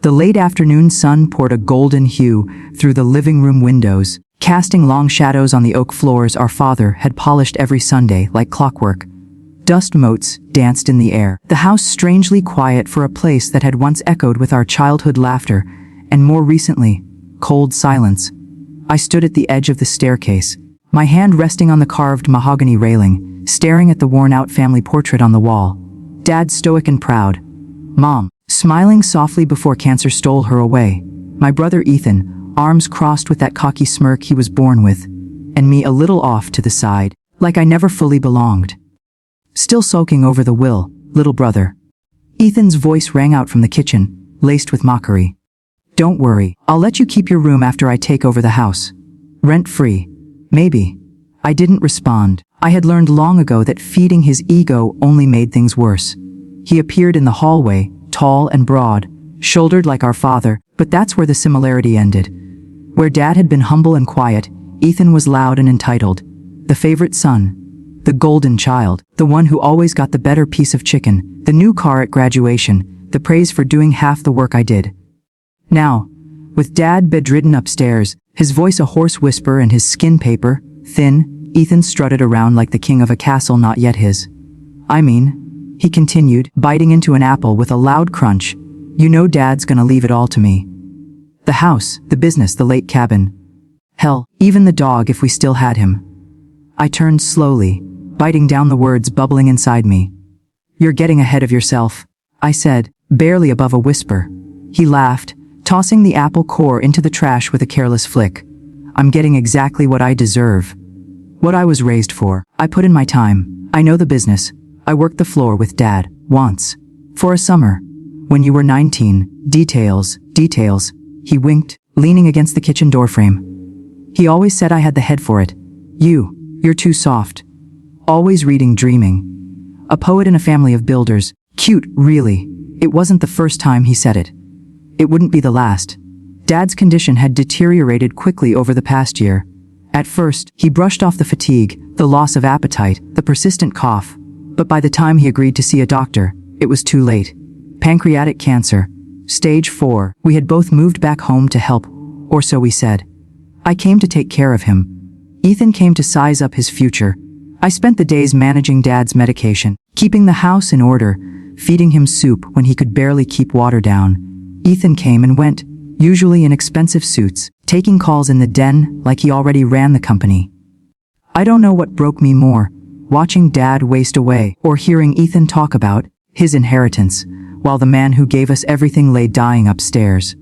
The late afternoon sun poured a golden hue through the living room windows, casting long shadows on the oak floors our father had polished every Sunday like clockwork. Dust motes danced in the air, the house strangely quiet for a place that had once echoed with our childhood laughter, and more recently, cold silence. I stood at the edge of the staircase, my hand resting on the carved mahogany railing, staring at the worn-out family portrait on the wall. Dad stoic and proud. Mom, smiling softly before cancer stole her away. My brother Ethan, arms crossed with that cocky smirk he was born with, and me a little off to the side, like I never fully belonged. Still sulking over the will, little brother. Ethan's voice rang out from the kitchen, laced with mockery. Don't worry, I'll let you keep your room after I take over the house. Rent-free. Maybe. I didn't respond. I had learned long ago that feeding his ego only made things worse. He appeared in the hallway, tall and broad, shouldered like our father, but that's where the similarity ended. Where Dad had been humble and quiet, Ethan was loud and entitled. The favorite son. The golden child. The one who always got the better piece of chicken, the new car at graduation, the praise for doing half the work I did. Now, with Dad bedridden upstairs, his voice a hoarse whisper and his skin paper, thin, Ethan strutted around like the king of a castle not yet his. I mean, he continued, biting into an apple with a loud crunch, you know Dad's gonna leave it all to me. The house, the business, the lake cabin. Hell, even the dog if we still had him. I turned slowly, biting down the words bubbling inside me. You're getting ahead of yourself, I said, barely above a whisper. He laughed, tossing the apple core into the trash with a careless flick. I'm getting exactly what I deserve. What I was raised for. I put in my time. I know the business. I worked the floor with Dad, once. For a summer. When you were 19. Details. He winked, leaning against the kitchen doorframe. He always said I had the head for it. You're too soft. Always reading, dreaming. A poet in a family of builders. Cute, really. It wasn't the first time he said it. It wouldn't be the last. Dad's condition had deteriorated quickly over the past year. At first, he brushed off the fatigue, the loss of appetite, the persistent cough. But by the time he agreed to see a doctor, it was too late. Pancreatic cancer. Stage 4. We had both moved back home to help, or so we said. I came to take care of him. Ethan came to size up his future. I spent the days managing Dad's medication, keeping the house in order, feeding him soup when he could barely keep water down. Ethan came and went, usually in expensive suits, taking calls in the den like he already ran the company. I don't know what broke me more, watching Dad waste away or hearing Ethan talk about his inheritance, while the man who gave us everything lay dying upstairs.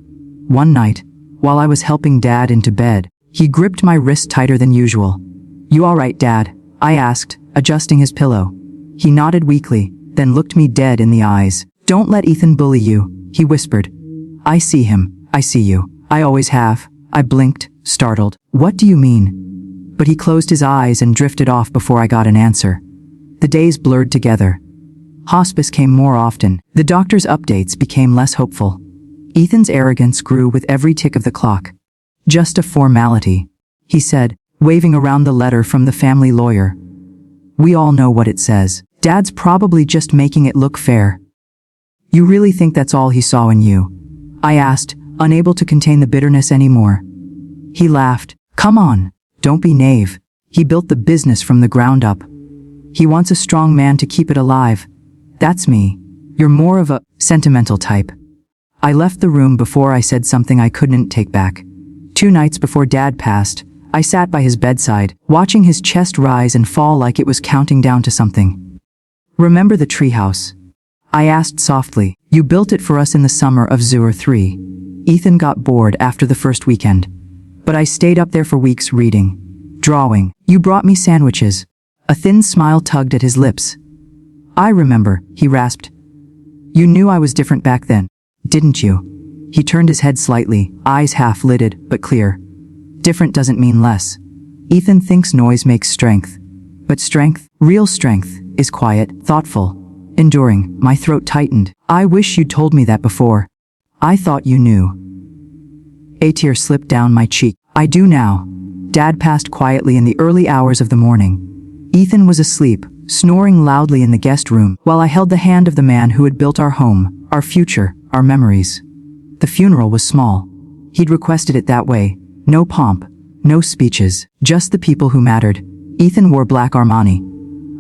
One night, while I was helping Dad into bed, he gripped my wrist tighter than usual. You all right, Dad? I asked, adjusting his pillow. He nodded weakly, then looked me dead in the eyes. Don't let Ethan bully you, he whispered. I see him. I see you. I always have. I blinked, startled. What do you mean? But he closed his eyes and drifted off before I got an answer. The days blurred together. Hospice came more often. The doctor's updates became less hopeful. Ethan's arrogance grew with every tick of the clock. Just a formality, he said, waving around the letter from the family lawyer. We all know what it says. Dad's probably just making it look fair. You really think that's all he saw in you? I asked, unable to contain the bitterness anymore. He laughed. Come on, don't be naive. He built the business from the ground up. He wants a strong man to keep it alive. That's me. You're more of a sentimental type. I left the room before I said something I couldn't take back. 2 nights before Dad passed, I sat by his bedside, watching his chest rise and fall like it was counting down to something. Remember the treehouse? I asked softly. You built it for us in the summer of 03. Ethan got bored after the first weekend. But I stayed up there for weeks reading, drawing. You brought me sandwiches. A thin smile tugged at his lips. I remember, he rasped. You knew I was different back then, didn't you? He turned his head slightly, eyes half-lidded, but clear. Different doesn't mean less. Ethan thinks noise makes strength. But strength, real strength, is quiet, thoughtful, enduring. My throat tightened. I wish you'd told me that before. I thought you knew. A tear slipped down my cheek. I do now. Dad passed quietly in the early hours of the morning. Ethan was asleep, snoring loudly in the guest room, while I held the hand of the man who had built our home, our future, our memories. The funeral was small. He'd requested it that way. No pomp, no speeches, just the people who mattered. Ethan wore black Armani.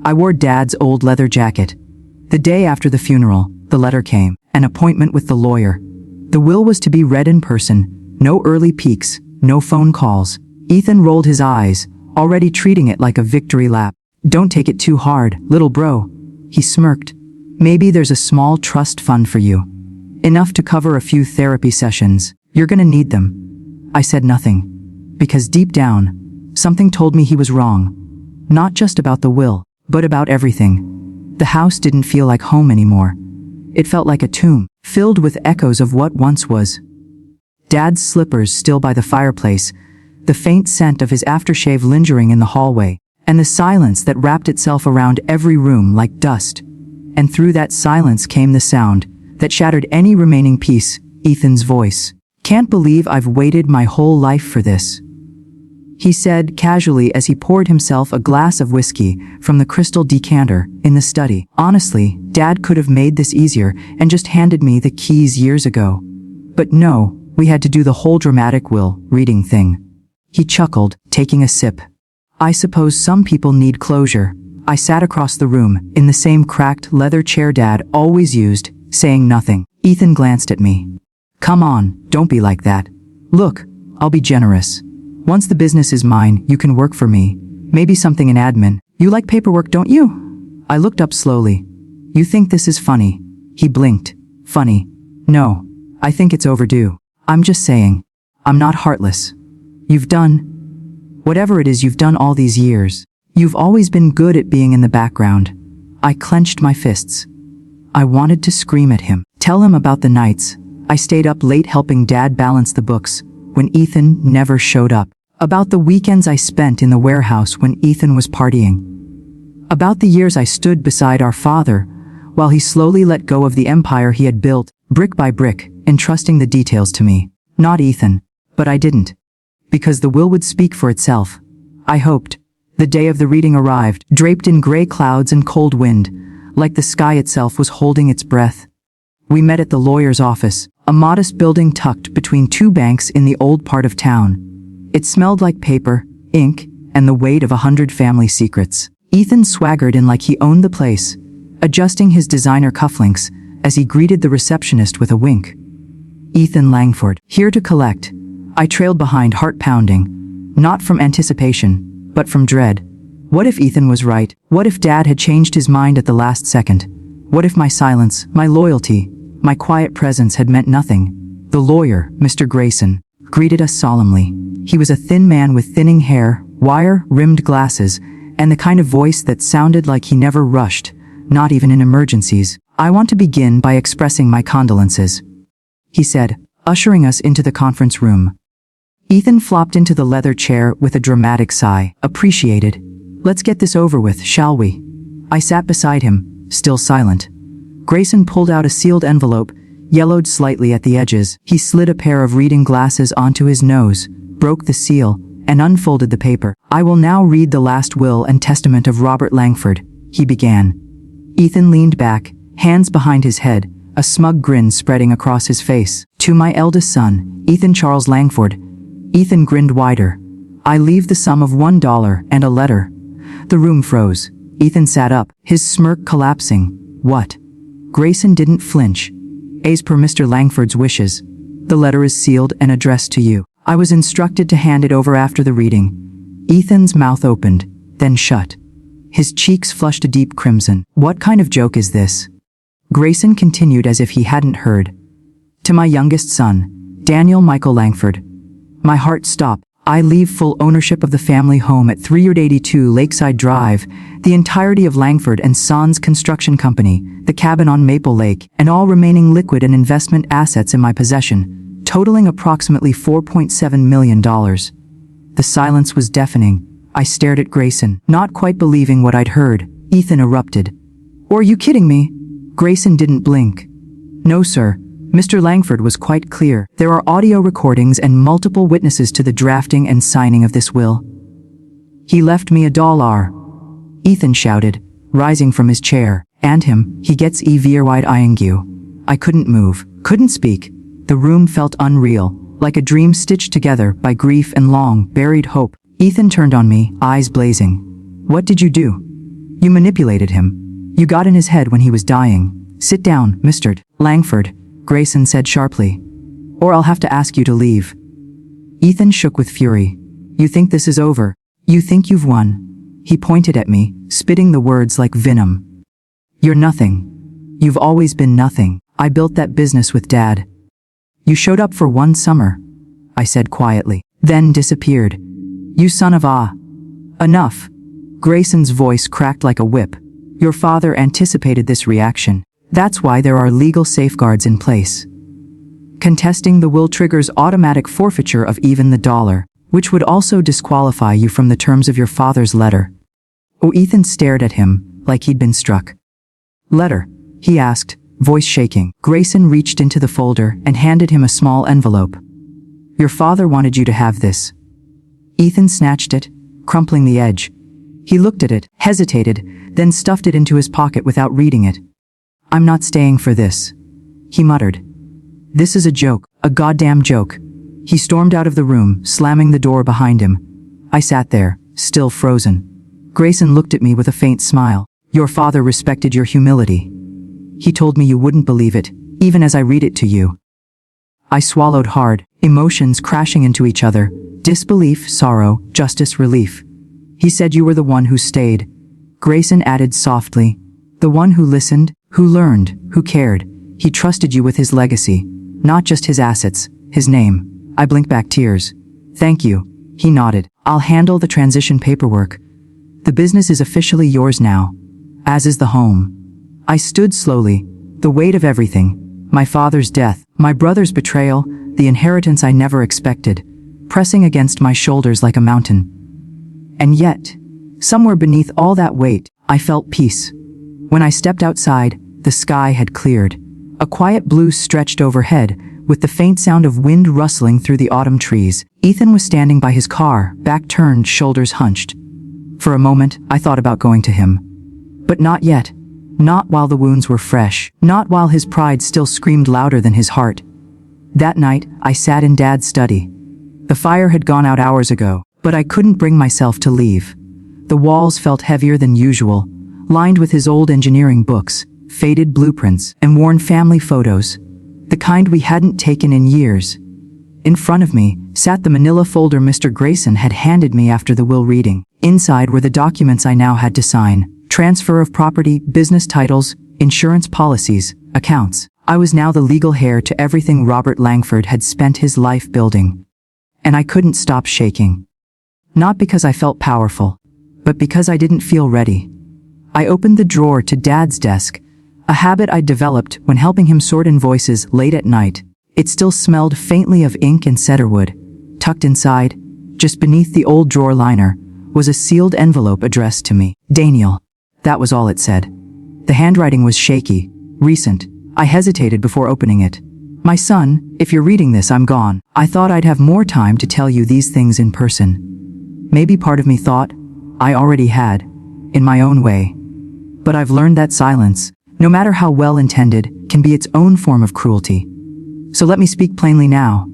I wore Dad's old leather jacket. The day after the funeral, the letter came. An appointment with the lawyer. The will was to be read in person. No early peeks, no phone calls. Ethan rolled his eyes, already treating it like a victory lap. "Don't take it too hard, little bro." He smirked. "Maybe there's a small trust fund for you. Enough to cover a few therapy sessions. You're gonna need them." I said nothing. Because deep down, something told me he was wrong. Not just about the will, but about everything. The house didn't feel like home anymore. It felt like a tomb, filled with echoes of what once was. Dad's slippers still by the fireplace, the faint scent of his aftershave lingering in the hallway, and the silence that wrapped itself around every room like dust. And through that silence came the sound that shattered any remaining peace, Ethan's voice. "Can't believe I've waited my whole life for this," he said casually as he poured himself a glass of whiskey from the crystal decanter in the study. "Honestly, Dad could have made this easier and just handed me the keys years ago. But no, we had to do the whole dramatic will reading thing." He chuckled, taking a sip. "I suppose some people need closure." I sat across the room, in the same cracked leather chair Dad always used, saying nothing. Ethan glanced at me. "Come on, don't be like that. Look, I'll be generous. Once the business is mine, you can work for me. Maybe something in admin. You like paperwork, don't you?" I looked up slowly. "You think this is funny?" He blinked. "Funny? No. I think it's overdue. I'm just saying. I'm not heartless. You've done whatever it is you've done all these years. You've always been good at being in the background." I clenched my fists. I wanted to scream at him, tell him about the nights I stayed up late helping Dad balance the books when Ethan never showed up. About the weekends I spent in the warehouse when Ethan was partying. About the years I stood beside our father while he slowly let go of the empire he had built, brick by brick, entrusting the details to me. Not Ethan. But I didn't. Because the will would speak for itself. I hoped. The day of the reading arrived, draped in gray clouds and cold wind, like the sky itself was holding its breath. We met at the lawyer's office, a modest building tucked between two banks in the old part of town. It smelled like paper, ink, and the weight of 100 family secrets. Ethan swaggered in like he owned the place, adjusting his designer cufflinks as he greeted the receptionist with a wink. "Ethan Langford, here to collect." I trailed behind, heart pounding, not from anticipation, but from dread. What if Ethan was right? What if Dad had changed his mind at the last second? What if my silence, my loyalty, my quiet presence had meant nothing? The lawyer, Mr. Grayson, greeted us solemnly. He was a thin man with thinning hair, wire-rimmed glasses, and the kind of voice that sounded like he never rushed, not even in emergencies. "I want to begin by expressing my condolences," he said, ushering us into the conference room. Ethan flopped into the leather chair with a dramatic sigh. "Appreciated. Let's get this over with, shall we?" I sat beside him, still silent. Grayson pulled out a sealed envelope, yellowed slightly at the edges. He slid a pair of reading glasses onto his nose, broke the seal, and unfolded the paper. "I will now read the last will and testament of Robert Langford," he began. Ethan leaned back, hands behind his head, a smug grin spreading across his face. "To my eldest son, Ethan Charles Langford." Ethan grinned wider. "I leave the sum of $1 and a letter." The room froze. Ethan sat up, his smirk collapsing. "What?" Grayson didn't flinch. "As per Mr. Langford's wishes. The letter is sealed and addressed to you. I was instructed to hand it over after the reading." Ethan's mouth opened, then shut. His cheeks flushed a deep crimson. "What kind of joke is this?" Grayson continued as if he hadn't heard. "To my youngest son, Daniel Michael Langford." My heart stopped. "I leave full ownership of the family home at 382 Lakeside Drive, the entirety of Langford and Sons Construction Company, the cabin on Maple Lake, and all remaining liquid and investment assets in my possession, totaling approximately $4.7 million. The silence was deafening. I stared at Grayson, not quite believing what I'd heard. Ethan erupted. "Are you kidding me?" Grayson didn't blink. "No, sir. Mr. Langford was quite clear. There are audio recordings and multiple witnesses to the drafting and signing of this will. He left me $1. Ethan shouted, rising from his chair. "And him, he gets every wide eyeing you." I couldn't move, couldn't speak. The room felt unreal, like a dream stitched together by grief and long, buried hope. Ethan turned on me, eyes blazing. "What did you do?" "You manipulated him. You got in his head when he was dying." "Sit down, Mr. Langford," Grayson said sharply. "Or I'll have to ask you to leave." Ethan shook with fury. "You think this is over? You think you've won?" He pointed at me, spitting the words like venom. "You're nothing. You've always been nothing. I built that business with Dad." "You showed up for one summer," I said quietly, then disappeared. "You son of a..." "Enough." Grayson's voice cracked like a whip. "Your father anticipated this reaction. That's why there are legal safeguards in place. Contesting the will triggers automatic forfeiture of even the dollar, which would also disqualify you from the terms of your father's letter." Oh, Ethan stared at him, like he'd been struck. "Letter?" he asked, voice shaking. Grayson reached into the folder and handed him a small envelope. "Your father wanted you to have this." Ethan snatched it, crumpling the edge. He looked at it, hesitated, then stuffed it into his pocket without reading it. "I'm not staying for this," he muttered. "This is a joke, a goddamn joke." He stormed out of the room, slamming the door behind him. I sat there, still frozen. Grayson looked at me with a faint smile. "Your father respected your humility. He told me you wouldn't believe it, even as I read it to you." I swallowed hard, emotions crashing into each other. Disbelief, sorrow, justice, relief. "He said you were the one who stayed," Grayson added softly. "The one who listened, who learned, who cared. He trusted you with his legacy, not just his assets, his name." I blinked back tears. "Thank you," he nodded. "I'll handle the transition paperwork. The business is officially yours now, as is the home." I stood slowly, the weight of everything, my father's death, my brother's betrayal, the inheritance I never expected, pressing against my shoulders like a mountain. And yet, somewhere beneath all that weight, I felt peace. When I stepped outside, the sky had cleared. A quiet blue stretched overhead, with the faint sound of wind rustling through the autumn trees. Ethan was standing by his car, back turned, shoulders hunched. For a moment, I thought about going to him. But not yet. Not while the wounds were fresh. Not while his pride still screamed louder than his heart. That night, I sat in Dad's study. The fire had gone out hours ago, but I couldn't bring myself to leave. The walls felt heavier than usual, lined with his old engineering books, faded blueprints, and worn family photos. The kind we hadn't taken in years. In front of me sat the manila folder Mr. Grayson had handed me after the will reading. Inside were the documents I now had to sign. Transfer of property, business titles, insurance policies, accounts. I was now the legal heir to everything Robert Langford had spent his life building. And I couldn't stop shaking. Not because I felt powerful, but because I didn't feel ready. I opened the drawer to Dad's desk, a habit I'd developed when helping him sort invoices late at night. It still smelled faintly of ink and cedarwood. Tucked inside, just beneath the old drawer liner, was a sealed envelope addressed to me. Daniel. That was all it said. The handwriting was shaky, recent. I hesitated before opening it. "My son, if you're reading this, I'm gone. I thought I'd have more time to tell you these things in person." Maybe part of me thought I already had, in my own way. But I've learned that silence, no matter how well-intended, can be its own form of cruelty. So let me speak plainly now.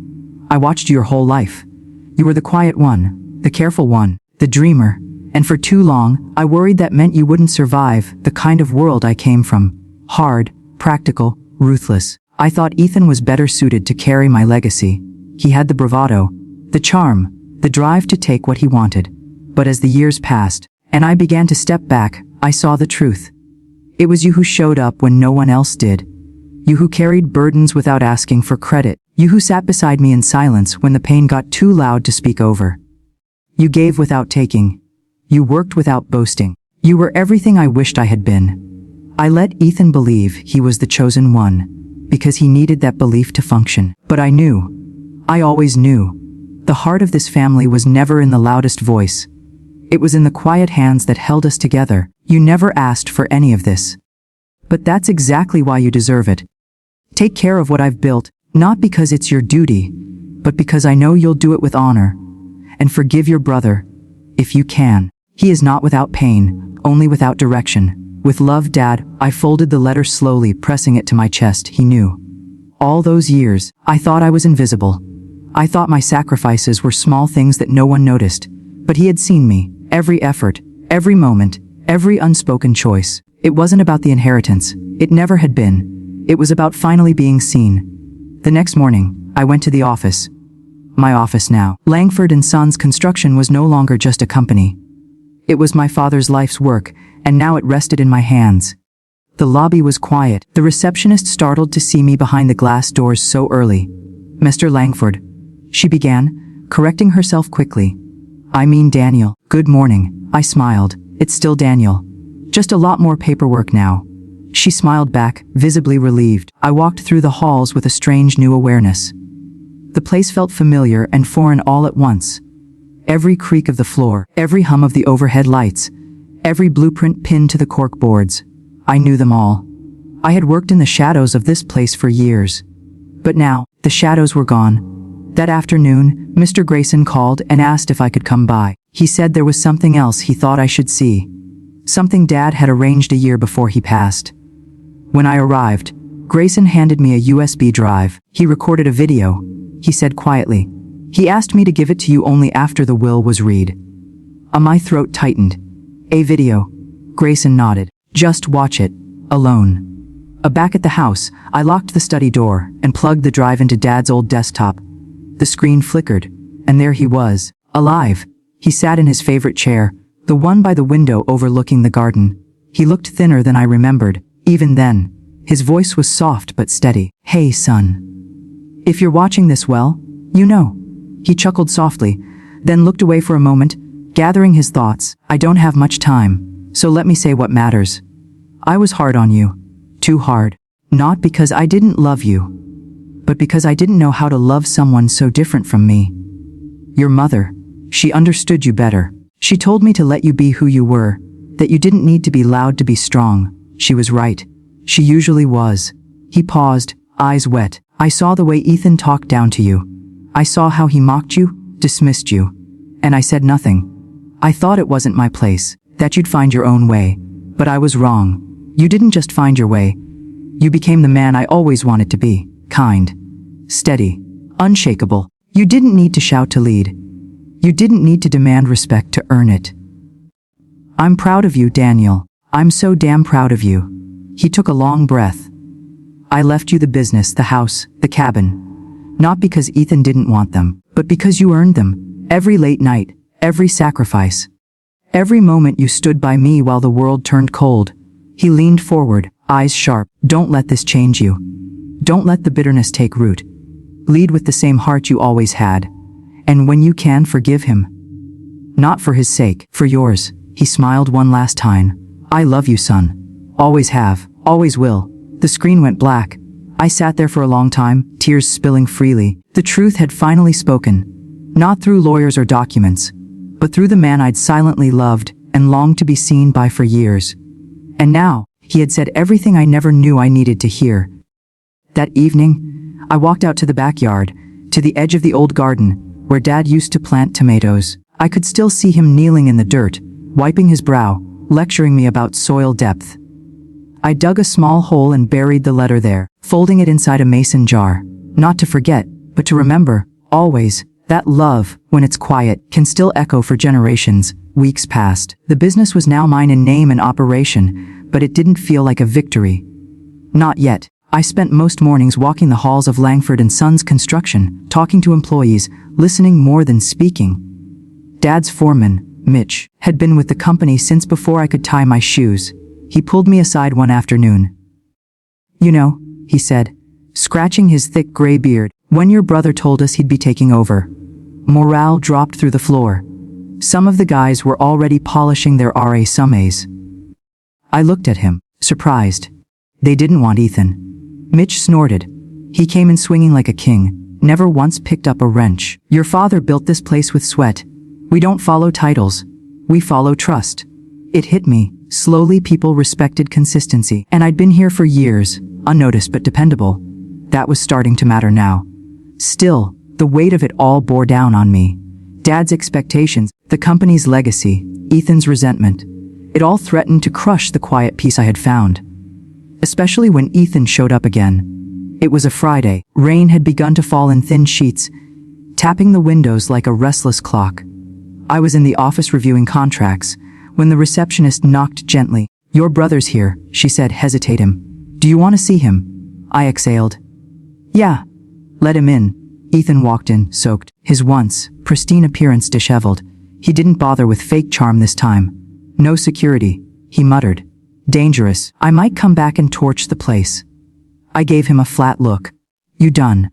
I watched your whole life. You were the quiet one, the careful one, the dreamer, and for too long, I worried that meant you wouldn't survive the kind of world I came from. Hard, practical, ruthless. I thought Ethan was better suited to carry my legacy. He had the bravado, the charm, the drive to take what he wanted. But as the years passed, and I began to step back, I saw the truth. It was you who showed up when no one else did. You who carried burdens without asking for credit. You who sat beside me in silence when the pain got too loud to speak over. You gave without taking. You worked without boasting. You were everything I wished I had been. I let Ethan believe he was the chosen one, because he needed that belief to function. But I knew. I always knew. The heart of this family was never in the loudest voice. It was in the quiet hands that held us together. You never asked for any of this. But that's exactly why you deserve it. Take care of what I've built, not because it's your duty, but because I know you'll do it with honor. And forgive your brother, if you can. He is not without pain, only without direction. With love, Dad. I folded the letter slowly, pressing it to my chest. He knew. All those years, I thought I was invisible. I thought my sacrifices were small things that no one noticed. But he had seen me, every effort, every moment, every unspoken choice. It wasn't about the inheritance. It never had been. It was about finally being seen. The next morning, I went to the office. My office now. Langford and Sons Construction was no longer just a company. It was my father's life's work, and now it rested in my hands. The lobby was quiet. The receptionist startled to see me behind the glass doors so early. "Mr. Langford," she began, correcting herself quickly. "I mean Daniel." "Good morning," I smiled. "It's still Daniel. Just a lot more paperwork now." She smiled back, visibly relieved. I walked through the halls with a strange new awareness. The place felt familiar and foreign all at once. Every creak of the floor, every hum of the overhead lights, every blueprint pinned to the cork boards. I knew them all. I had worked in the shadows of this place for years. But now, the shadows were gone. That afternoon, Mr. Grayson called and asked if I could come by. He said there was something else he thought I should see. Something Dad had arranged a year before he passed. When I arrived, Grayson handed me a USB drive. He recorded a video. He said quietly, "He asked me to give it to you only after the will was read." My throat tightened. "A video?" Grayson nodded. "Just watch it. Alone." Back at the house, I locked the study door and plugged the drive into Dad's old desktop. The screen flickered, and there he was, alive. He sat in his favorite chair, the one by the window overlooking the garden. He looked thinner than I remembered, even then. His voice was soft but steady. "Hey, son. If you're watching this, well, you know." He chuckled softly, then looked away for a moment, gathering his thoughts. "I don't have much time, so let me say what matters. I was hard on you. Too hard. Not because I didn't love you, but because I didn't know how to love someone so different from me. Your mother, she understood you better. She told me to let you be who you were, that you didn't need to be loud to be strong. She was right. She usually was." He paused, eyes wet. "I saw the way Ethan talked down to you. I saw how he mocked you, dismissed you. And I said nothing. I thought it wasn't my place, that you'd find your own way. But I was wrong. You didn't just find your way. You became the man I always wanted to be. Kind. Steady. Unshakable. You didn't need to shout to lead. You didn't need to demand respect to earn it. I'm proud of you, Daniel. I'm so damn proud of you." He took a long breath. "I left you the business, the house, the cabin. Not because Ethan didn't want them, but because you earned them. Every late night, every sacrifice. Every moment you stood by me while the world turned cold." He leaned forward, eyes sharp. "Don't let this change you. Don't let the bitterness take root. Lead with the same heart you always had. And when you can, forgive him. Not for his sake, for yours." He smiled one last time. "I love you, son. Always have, always will." The screen went black. I sat there for a long time, tears spilling freely. The truth had finally spoken. Not through lawyers or documents, but through the man I'd silently loved and longed to be seen by for years. And now, he had said everything I never knew I needed to hear. That evening, I walked out to the backyard, to the edge of the old garden, where Dad used to plant tomatoes. I could still see him kneeling in the dirt, wiping his brow, lecturing me about soil depth. I dug a small hole and buried the letter there, folding it inside a mason jar. Not to forget, but to remember, always, that love, when it's quiet, can still echo for generations. Weeks passed. The business was now mine in name and operation, but it didn't feel like a victory. Not yet. I spent most mornings walking the halls of Langford and Sons Construction, talking to employees, listening more than speaking. Dad's foreman, Mitch, had been with the company since before I could tie my shoes. He pulled me aside one afternoon. "You know," he said, scratching his thick gray beard, "when your brother told us he'd be taking over, morale dropped through the floor. Some of the guys were already polishing their RA summaes." I looked at him, surprised. They didn't want Ethan. Mitch snorted. He came in swinging like a king, never once picked up a wrench. "Your father built this place with sweat. We don't follow titles. We follow trust." It hit me. Slowly people respected consistency. And I'd been here for years, unnoticed but dependable. That was starting to matter now. Still, the weight of it all bore down on me. Dad's expectations, the company's legacy, Ethan's resentment. It all threatened to crush the quiet peace I had found. Especially when Ethan showed up again. It was a Friday. Rain had begun to fall in thin sheets, tapping the windows like a restless clock. I was in the office reviewing contracts when the receptionist knocked gently. "Your brother's here," she said, hesitating. "Do you want to see him?" I exhaled. "Yeah." "Let him in." Ethan walked in, soaked, his once pristine appearance disheveled. He didn't bother with fake charm this time. "No security," he muttered. "Dangerous. I might come back and torch the place." I gave him a flat look. "You done?"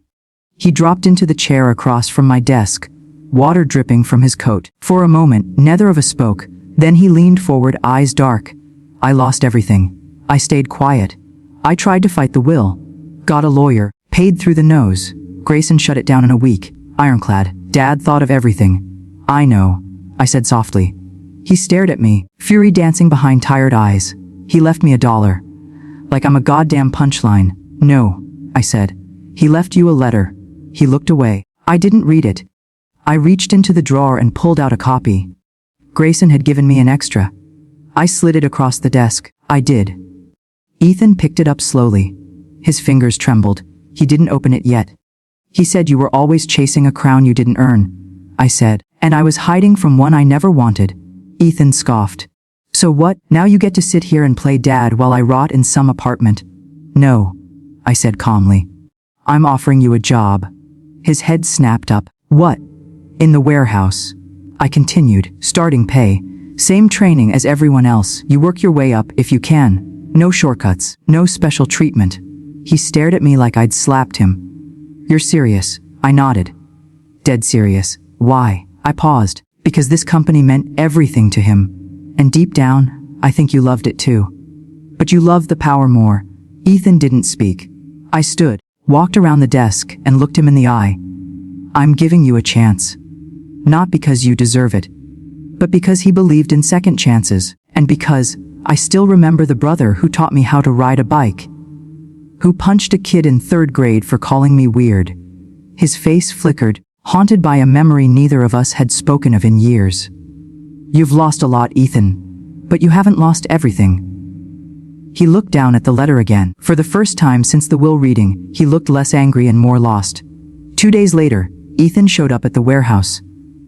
He dropped into the chair across from my desk, water dripping from his coat. For a moment, neither of us spoke. Then he leaned forward, eyes dark. "I lost everything. I stayed quiet. I tried to fight the will. Got a lawyer, paid through the nose. Grayson shut it down in a week. Ironclad. Dad thought of everything." "I know," I said softly. He stared at me, fury dancing behind tired eyes. "He left me $1. Like I'm a goddamn punchline." "No," I said. "He left you a letter." He looked away. I didn't read it. I reached into the drawer and pulled out a copy. Grayson had given me an extra. I slid it across the desk. "I did." Ethan picked it up slowly. His fingers trembled. He didn't open it yet. "He said you were always chasing a crown you didn't earn," I said, "and I was hiding from one I never wanted." Ethan scoffed. "So what, now you get to sit here and play dad while I rot in some apartment?" "No," I said calmly. "I'm offering you a job." His head snapped up. "What?" "In the warehouse." I continued. "Starting pay. Same training as everyone else. You work your way up if you can. No shortcuts. No special treatment." He stared at me like I'd slapped him. "You're serious?" I nodded. "Dead serious." "Why?" I paused. "Because this company meant everything to him. And deep down, I think you loved it too. But you loved the power more." Ethan didn't speak. I stood, walked around the desk, and looked him in the eye. "I'm giving you a chance. Not because you deserve it, but because he believed in second chances, and because I still remember the brother who taught me how to ride a bike, who punched a kid in 3rd grade for calling me weird." His face flickered, haunted by a memory neither of us had spoken of in years. "You've lost a lot, Ethan, but you haven't lost everything." He looked down at the letter again. For the first time since the will reading, he looked less angry and more lost. 2 days later, Ethan showed up at the warehouse.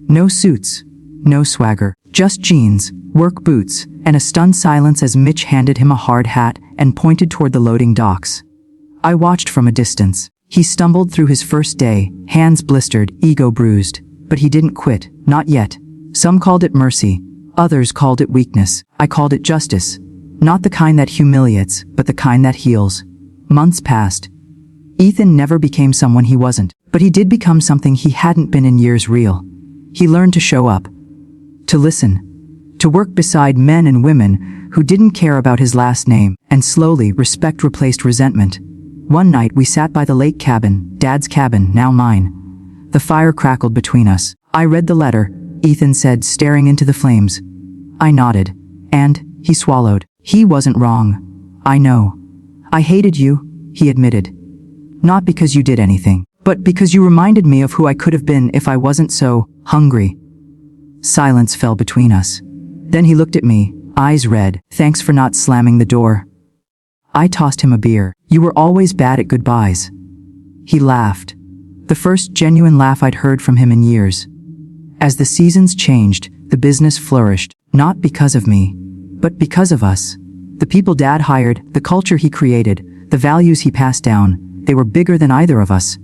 No suits, no swagger, just jeans, work boots, and a stunned silence as Mitch handed him a hard hat and pointed toward the loading docks. I watched from a distance. He stumbled through his first day, hands blistered, ego bruised. But he didn't quit, not yet. Some called it mercy, others called it weakness. I called it justice. Not the kind that humiliates, but the kind that heals. Months passed. Ethan never became someone he wasn't, but he did become something he hadn't been in years. Real. He learned to show up, to listen, to work beside men and women who didn't care about his last name, and slowly respect replaced resentment. One night we sat by the lake cabin, Dad's cabin, now mine. The fire crackled between us. I read the letter, Ethan said, staring into the flames. I nodded. And he swallowed. He wasn't wrong. I know. I hated you, he admitted. Not because you did anything, but because you reminded me of who I could have been if I wasn't so hungry. Silence fell between us. Then he looked at me, eyes red. Thanks for not slamming the door. I tossed him a beer. You were always bad at goodbyes. He laughed. The first genuine laugh I'd heard from him in years. As the seasons changed, the business flourished, not because of me, but because of us. The people Dad hired, the culture he created, the values he passed down, they were bigger than either of us.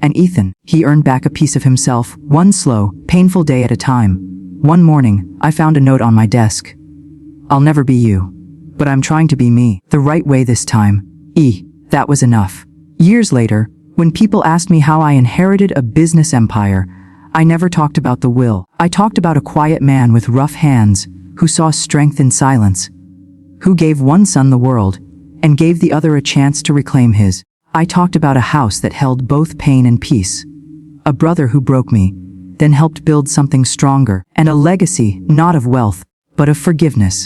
And Ethan, he earned back a piece of himself, one slow, painful day at a time. One morning, I found a note on my desk. I'll never be you, but I'm trying to be me, the right way this time. That was enough. Years later, when people asked me how I inherited a business empire, I never talked about the will. I talked about a quiet man with rough hands, who saw strength in silence, who gave one son the world, and gave the other a chance to reclaim his. I talked about a house that held both pain and peace, a brother who broke me, then helped build something stronger, and a legacy, not of wealth, but of forgiveness.